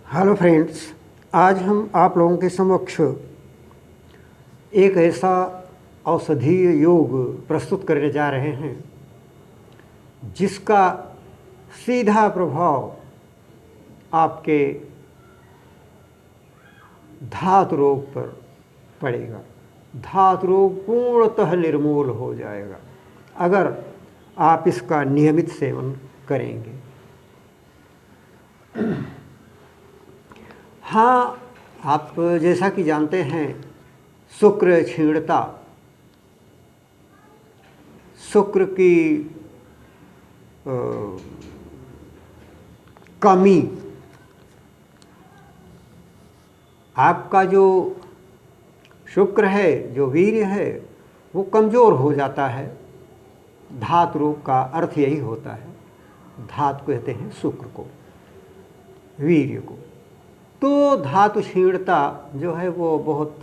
Hello friends, आज हम आप लोगों के समक्ष एक ऐसा औषधीय योग प्रस्तुत करने जा रहे हैं जिसका सीधा प्रभाव आपके धातु रोग पर पड़ेगा। धातु रोग पूर्णतः निर्मूल हो जाएगा अगर आप इसका नियमित सेवन करेंगे। हाँ, आप जैसा कि जानते हैं, शुक्र क्षीणता, शुक्र की कमी, आपका जो शुक्र है, जो वीर्य है, वो कमज़ोर हो जाता है। धातु रोग का अर्थ यही होता है। धातु कहते हैं शुक्र को, वीर्य को। तो धातु क्षीणता जो है वो बहुत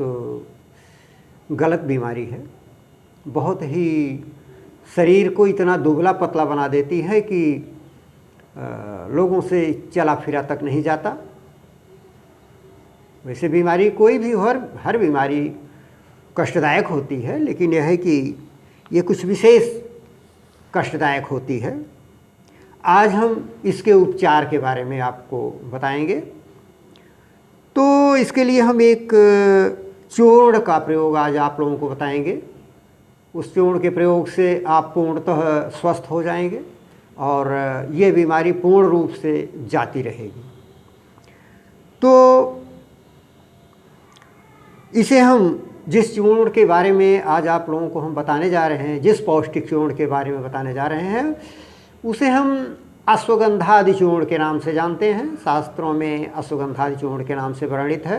गलत बीमारी है। बहुत ही शरीर को इतना दुबला पतला बना देती है कि लोगों से चला फिरा तक नहीं जाता। वैसे बीमारी कोई भी हर बीमारी कष्टदायक होती है, लेकिन यह है कि ये कुछ विशेष कष्टदायक होती है। आज हम इसके उपचार के बारे में आपको बताएंगे। तो इसके लिए हम एक चूर्ण का प्रयोग आज आप लोगों को बताएंगे। उस चूर्ण के प्रयोग से आप पूर्णतः स्वस्थ हो जाएंगे और ये बीमारी पूर्ण रूप से जाती रहेगी। तो इसे हम जिस चूर्ण के बारे में आज आप लोगों को हम बताने जा रहे हैं, जिस पौष्टिक चूर्ण के बारे में बताने जा रहे हैं, उसे हम अश्वगंधादि चूर्ण के नाम से जानते हैं। शास्त्रों में अश्वगंधादि चूर्ण के नाम से वर्णित है।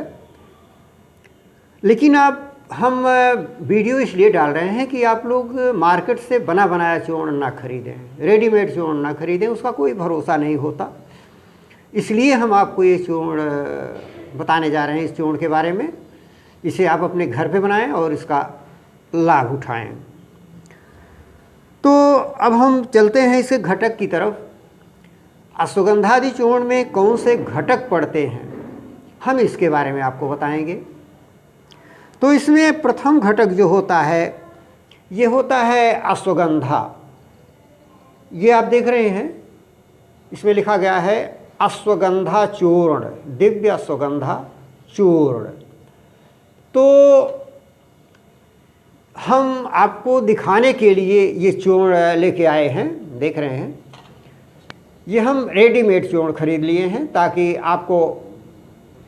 लेकिन अब हम वीडियो इसलिए डाल रहे हैं कि आप लोग मार्केट से बना बनाया चूर्ण ना खरीदें, रेडीमेड चूर्ण ना खरीदें, उसका कोई भरोसा नहीं होता। इसलिए हम आपको ये चूर्ण बताने जा रहे हैं, इस चूर्ण के बारे में। इसे आप अपने घर पे बनाएं और इसका लाभ उठाएं। तो अब हम चलते हैं इसके घटक की तरफ। अश्वगंधादि चूर्ण में कौन से घटक पड़ते हैं, हम इसके बारे में आपको बताएंगे। तो इसमें प्रथम घटक जो होता है, ये होता है अश्वगंधा। ये आप देख रहे हैं, इसमें लिखा गया है अश्वगंधा चूर्ण, दिव्य अश्वगंधा चूर्ण। तो हम आपको दिखाने के लिए ये चूर्ण लेके आए हैं, देख रहे हैं। ये हम रेडीमेड चूर्ण खरीद लिए हैं ताकि आपको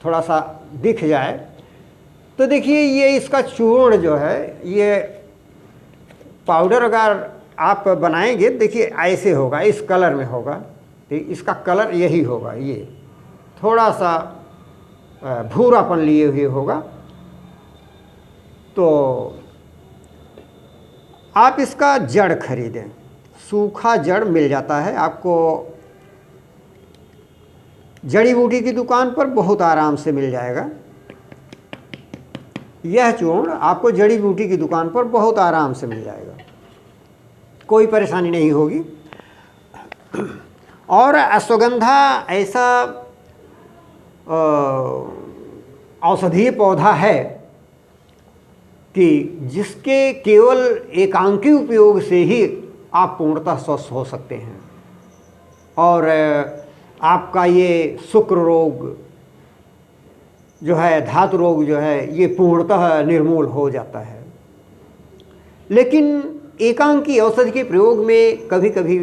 थोड़ा सा दिख जाए। तो देखिए, ये इसका चूर्ण जो है, ये पाउडर अगर आप बनाएंगे, देखिए ऐसे होगा, इस कलर में होगा। तो इसका कलर यही होगा, ये थोड़ा सा भूरापन लिए हुए होगा। तो आप इसका जड़ खरीदें, सूखा जड़ मिल जाता है आपको। जड़ी बूटी की दुकान पर बहुत आराम से मिल जाएगा। यह चूर्ण आपको जड़ी बूटी की दुकान पर बहुत आराम से मिल जाएगा, कोई परेशानी नहीं होगी। और अश्वगंधा ऐसा औषधीय पौधा है कि जिसके केवल एकांकी उपयोग से ही आप पूर्णतः स्वस्थ हो सकते हैं और आपका ये शुक्र रोग जो है, धातु रोग जो है, ये पूर्णतः निर्मूल हो जाता है। लेकिन एकांकी औषधि के प्रयोग में कभी कभी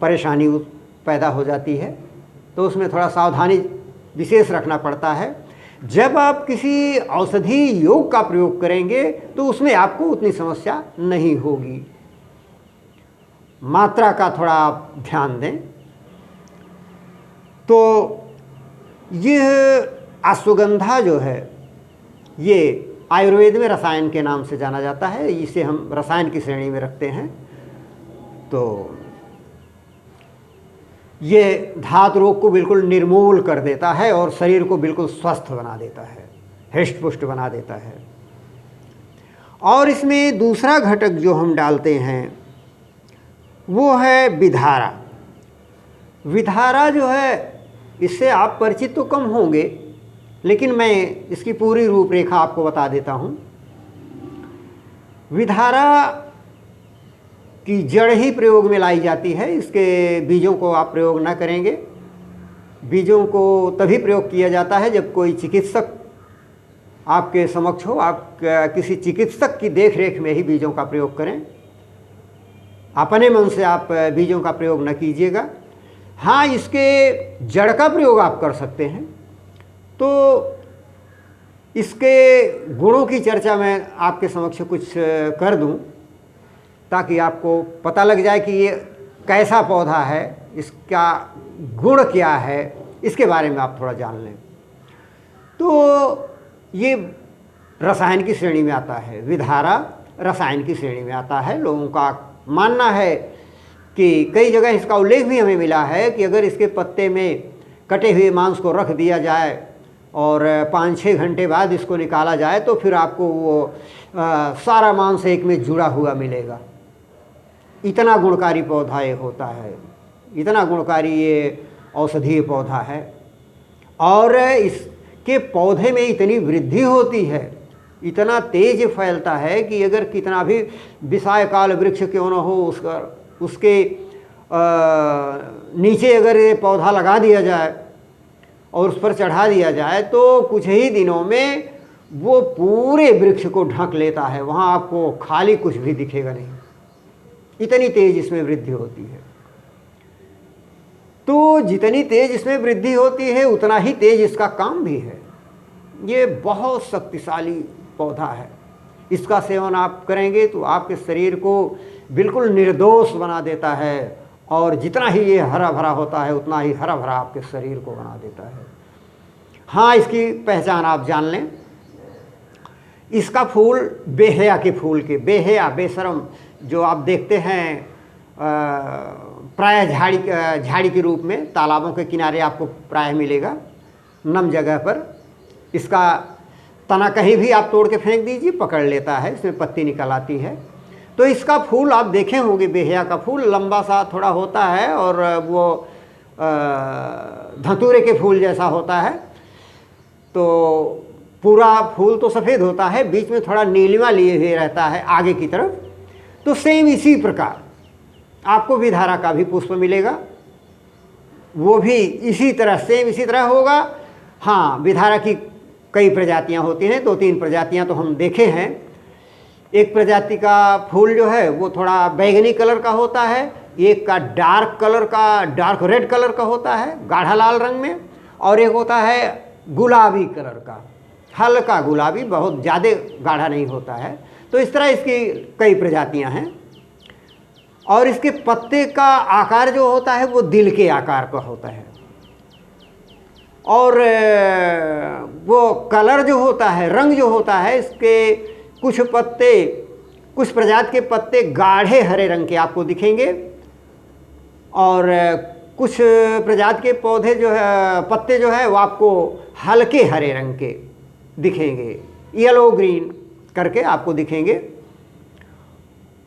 परेशानी पैदा हो जाती है, तो उसमें थोड़ा सावधानी विशेष रखना पड़ता है। जब आप किसी औषधि योग का प्रयोग करेंगे तो उसमें आपको उतनी समस्या नहीं होगी। मात्रा का थोड़ा आप ध्यान दें। तो यह अश्वगंधा जो है, ये आयुर्वेद में रसायन के नाम से जाना जाता है। इसे हम रसायन की श्रेणी में रखते हैं। तो ये धातु रोग को बिल्कुल निर्मूल कर देता है और शरीर को बिल्कुल स्वस्थ बना देता है, हृष्ट पुष्ट बना देता है। और इसमें दूसरा घटक जो हम डालते हैं वो है विधारा। विधारा जो है इससे आप परिचित तो कम होंगे, लेकिन मैं इसकी पूरी रूपरेखा आपको बता देता हूँ। विधारा की जड़ ही प्रयोग में लाई जाती है, इसके बीजों को आप प्रयोग ना करेंगे। बीजों को तभी प्रयोग किया जाता है जब कोई चिकित्सक आपके समक्ष हो। आप किसी चिकित्सक की देखरेख में ही बीजों का प्रयोग करें, अपने मन से आप बीजों का प्रयोग न कीजिएगा। हाँ, इसके जड़ का प्रयोग आप कर सकते हैं। तो इसके गुणों की चर्चा मैं आपके समक्ष कुछ कर दूं, ताकि आपको पता लग जाए कि ये कैसा पौधा है, इसका गुण क्या है, इसके बारे में आप थोड़ा जान लें। तो ये रसायन की श्रेणी में आता है, विधारा रसायन की श्रेणी में आता है। लोगों का मानना है कि कई जगह इसका उल्लेख भी हमें मिला है कि अगर इसके पत्ते में कटे हुए मांस को रख दिया जाए और 5-6 घंटे बाद इसको निकाला जाए तो फिर आपको वो सारा मांस एक में जुड़ा हुआ मिलेगा। इतना गुणकारी पौधा ये होता है, इतना गुणकारी ये औषधीय पौधा है। और इसके पौधे में इतनी वृद्धि होती है, इतना तेज फैलता है कि अगर कितना भी विशालकाय वृक्ष क्यों न हो, उसके नीचे अगर ये पौधा लगा दिया जाए और उस पर चढ़ा दिया जाए तो कुछ ही दिनों में वो पूरे वृक्ष को ढक लेता है। वहाँ आपको खाली कुछ भी दिखेगा नहीं, इतनी तेज इसमें वृद्धि होती है। तो जितनी तेज इसमें वृद्धि होती है उतना ही तेज इसका काम भी है। ये बहुत शक्तिशाली पौधा है। इसका सेवन आप करेंगे तो आपके शरीर को बिल्कुल निर्दोष बना देता है, और जितना ही ये हरा भरा होता है उतना ही हरा भरा आपके शरीर को बना देता है। हाँ, इसकी पहचान आप जान लें। इसका फूल बेहया के फूल के, बेहया बेशरम जो आप देखते हैं प्रायः झाड़ी के रूप में तालाबों के किनारे आपको प्रायः मिलेगा, नम जगह पर। इसका तना कहीं भी आप तोड़ के फेंक दीजिए, पकड़ लेता है, इसमें पत्ती निकल आती है। तो इसका फूल आप देखे होंगे, बेहया का फूल लंबा सा थोड़ा होता है और वो धतूरे के फूल जैसा होता है। तो पूरा फूल तो सफ़ेद होता है, बीच में थोड़ा नीलिमा लिए हुए रहता है आगे की तरफ। तो सेम इसी प्रकार आपको विधारा का भी पुष्प मिलेगा, वो भी इसी तरह सेम इसी तरह होगा। हाँ, विधारा की कई प्रजातियां होती हैं, 2-3 प्रजातियां तो हम देखे हैं। एक प्रजाति का फूल जो है वो थोड़ा बैंगनी कलर का होता है, एक का डार्क रेड कलर का होता है, गाढ़ा लाल रंग में, और एक होता है गुलाबी कलर का, हल्का गुलाबी, बहुत ज़्यादा गाढ़ा नहीं होता है। तो इस तरह इसकी कई प्रजातियां हैं। और इसके पत्ते का आकार जो होता है वो दिल के आकार का होता है, और वो कलर जो होता है, रंग जो होता है, इसके कुछ प्रजाति के पत्ते गाढ़े हरे रंग के आपको दिखेंगे, और कुछ प्रजाति के पौधे जो है, पत्ते जो है वो आपको हल्के हरे रंग के दिखेंगे, येलो ग्रीन करके आपको दिखेंगे।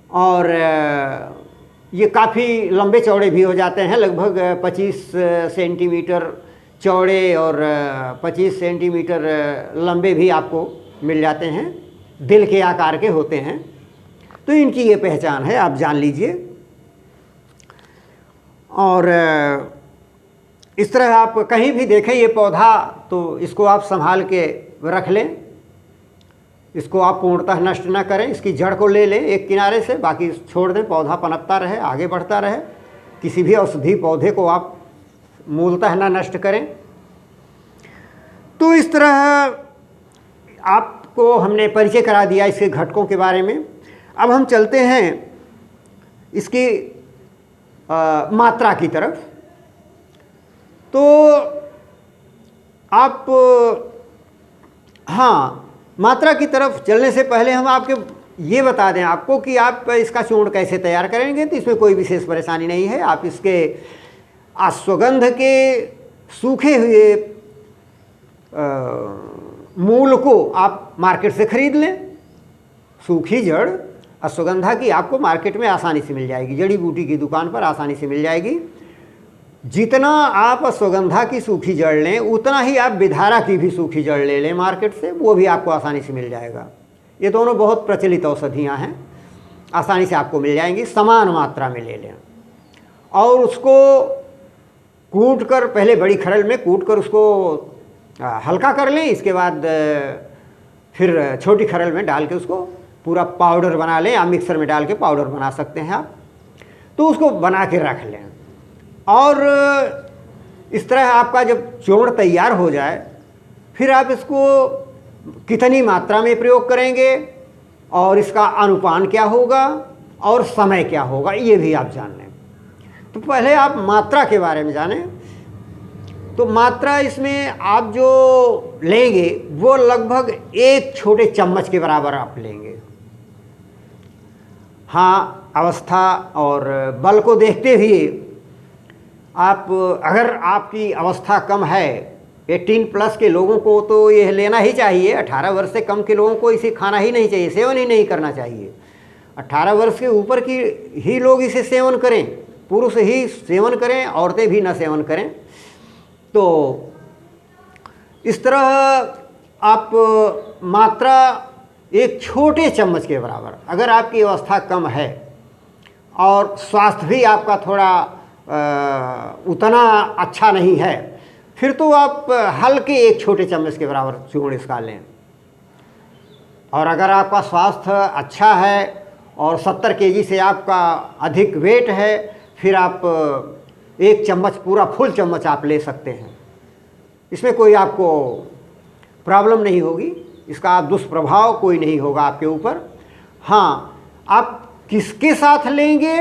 और ये काफ़ी लंबे चौड़े भी हो जाते हैं, लगभग 25 सेंटीमीटर चौड़े और 25 सेंटीमीटर लंबे भी आपको मिल जाते हैं, दिल के आकार के होते हैं। तो इनकी ये पहचान है, आप जान लीजिए। और इस तरह आप कहीं भी देखें ये पौधा तो इसको आप संभाल के रख लें, इसको आप पूर्णतः नष्ट ना करें। इसकी जड़ को ले लें एक किनारे से, बाकी छोड़ दें, पौधा पनपता रहे, आगे बढ़ता रहे। किसी भी औषधि पौधे को आप मूलतः ना नष्ट करें। तो इस तरह आपको हमने परिचय करा दिया इसके घटकों के बारे में। अब हम चलते हैं इसकी मात्रा की तरफ। तो आप हाँ, मात्रा की तरफ चलने से पहले हम आपके ये बता दें आपको कि आप इसका चूर्ण कैसे तैयार करेंगे। तो इसमें कोई विशेष परेशानी नहीं है। आप इसके अश्वगंध के सूखे हुए मूल को आप मार्केट से ख़रीद लें। सूखी जड़ अश्वगंधा की आपको मार्केट में आसानी से मिल जाएगी, जड़ी बूटी की दुकान पर आसानी से मिल जाएगी। जितना आप अश्वगंधा की सूखी जड़ लें उतना ही आप विधारा की भी सूखी जड़ ले लें मार्केट से, वो भी आपको आसानी से मिल जाएगा। ये दोनों बहुत प्रचलित औषधियाँ हैं, आसानी से आपको मिल जाएंगी, समान मात्रा में ले लें। और उसको कूट कर, पहले बड़ी खरल में कूट कर उसको हल्का कर लें, इसके बाद फिर छोटी खरल में डाल के उसको पूरा पाउडर बना लें, या मिक्सर में डाल के पाउडर बना सकते हैं आप। तो उसको बना के रख लें, और इस तरह आपका जब चूर्ण तैयार हो जाए, फिर आप इसको कितनी मात्रा में प्रयोग करेंगे और इसका अनुपान क्या होगा और समय क्या होगा, ये भी आप जान लें। तो पहले आप मात्रा के बारे में जानें। तो मात्रा इसमें आप जो लेंगे वो लगभग 1 छोटे चम्मच के बराबर आप लेंगे। हाँ, अवस्था और बल को देखते हुए आप, अगर आपकी अवस्था कम है, 18+ के लोगों को तो ये लेना ही चाहिए। 18 वर्ष से कम के लोगों को इसे खाना ही नहीं चाहिए, सेवन ही नहीं करना चाहिए। 18 वर्ष के ऊपर की ही लोग इसे सेवन करें, पुरुष ही सेवन करें, औरतें भी न सेवन करें। तो इस तरह आप मात्रा 1 छोटे चम्मच के बराबर, अगर आपकी अवस्था कम है और स्वास्थ्य भी आपका थोड़ा उतना अच्छा नहीं है, फिर तो आप हल्के 1 छोटे चम्मच के बराबर चूर्ण इसका लें। और अगर आपका स्वास्थ्य अच्छा है और 70 kg से आपका अधिक वेट है, फिर आप 1 चम्मच, पूरा फुल चम्मच आप ले सकते हैं। इसमें कोई आपको प्रॉब्लम नहीं होगी, इसका दुष्प्रभाव कोई नहीं होगा आपके ऊपर। हाँ, आप किसके साथ लेंगे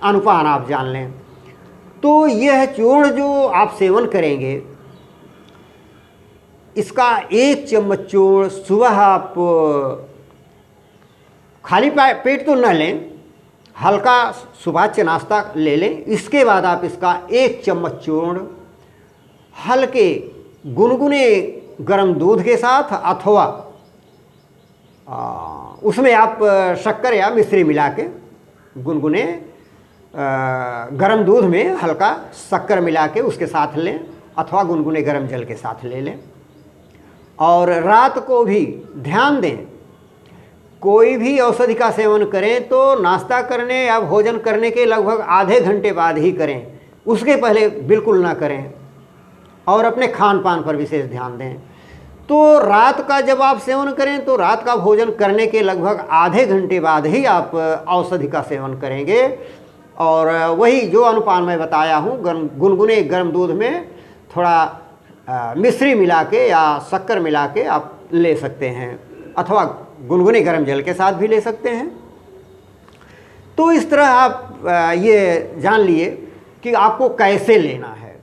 अनुपान आप जान लें। तो यह चूर्ण जो आप सेवन करेंगे, इसका 1 चम्मच चूर्ण सुबह आप खाली पेट तो न लें, हल्का सुबह से नाश्ता ले लें। इसके बाद आप इसका 1 चम्मच चूर्ण हल्के गुनगुने गर्म दूध के साथ, अथवा उसमें आप शक्कर या मिश्री मिला के, गुनगुने गर्म दूध में हल्का शक्कर मिला के उसके साथ लें, अथवा गुनगुने गर्म जल के साथ ले लें। और रात को भी ध्यान दें, कोई भी औषधि का सेवन करें तो नाश्ता करने या भोजन करने के लगभग आधे घंटे बाद ही करें, उसके पहले बिल्कुल ना करें। और अपने खान पान पर विशेष ध्यान दें। तो रात का जब आप सेवन करें तो रात का भोजन करने के लगभग आधे घंटे बाद ही आप औषधि का सेवन करेंगे। और वही जो अनुपान मैं बताया हूँ, गुनगुने गर्म दूध में थोड़ा मिश्री मिला के या शक्कर मिला के आप ले सकते हैं, अथवा गुनगुने गर्म जल के साथ भी ले सकते हैं। तो इस तरह आप ये जान लिए कि आपको कैसे लेना है।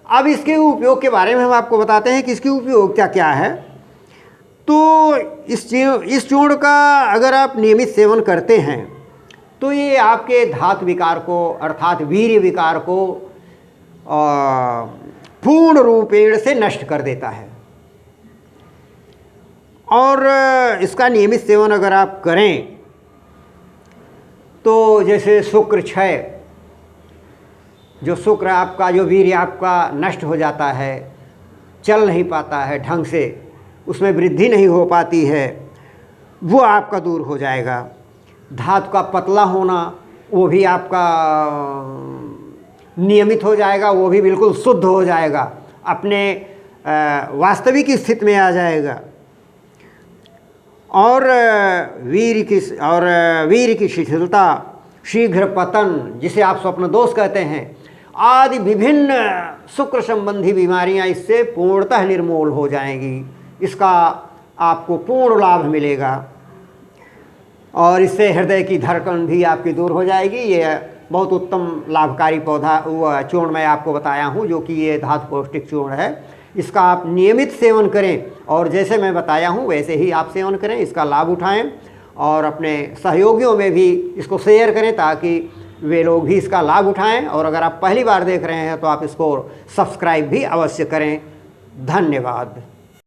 अब इसके उपयोग के बारे में हम आपको बताते हैं कि इसकी उपयोगिता क्या है। तो इस चूर्ण का अगर आप नियमित सेवन करते हैं तो ये आपके धातु विकार को, अर्थात वीर्य विकार को पूर्ण रूपेण से नष्ट कर देता है। और इसका नियमित सेवन अगर आप करें तो जैसे शुक्र क्षय, जो शुक्र आपका, जो वीर्य आपका नष्ट हो जाता है, चल नहीं पाता है ढंग से, उसमें वृद्धि नहीं हो पाती है, वो आपका दूर हो जाएगा। धातु का पतला होना, वो भी आपका नियमित हो जाएगा, वो भी बिल्कुल शुद्ध हो जाएगा, अपने वास्तविक स्थिति में आ जाएगा। और वीर्य की शिथिलता, शीघ्र पतन, जिसे आप स्वप्न दोष कहते हैं, आदि विभिन्न शुक्र संबंधी बीमारियां इससे पूर्णतः निर्मूल हो जाएंगी। इसका आपको पूर्ण लाभ मिलेगा। और इससे हृदय की धड़कन भी आपकी दूर हो जाएगी। ये बहुत उत्तम लाभकारी पौधा चूर्ण मैं आपको बताया हूँ, जो कि ये धातु पौष्टिक चूर्ण है। इसका आप नियमित सेवन करें और जैसे मैं बताया हूँ वैसे ही आप सेवन करें, इसका लाभ उठाएं और अपने सहयोगियों में भी इसको शेयर करें ताकि वे लोग भी इसका लाभ उठाएं। और अगर आप पहली बार देख रहे हैं तो आप इसको सब्सक्राइब भी अवश्य करें। धन्यवाद।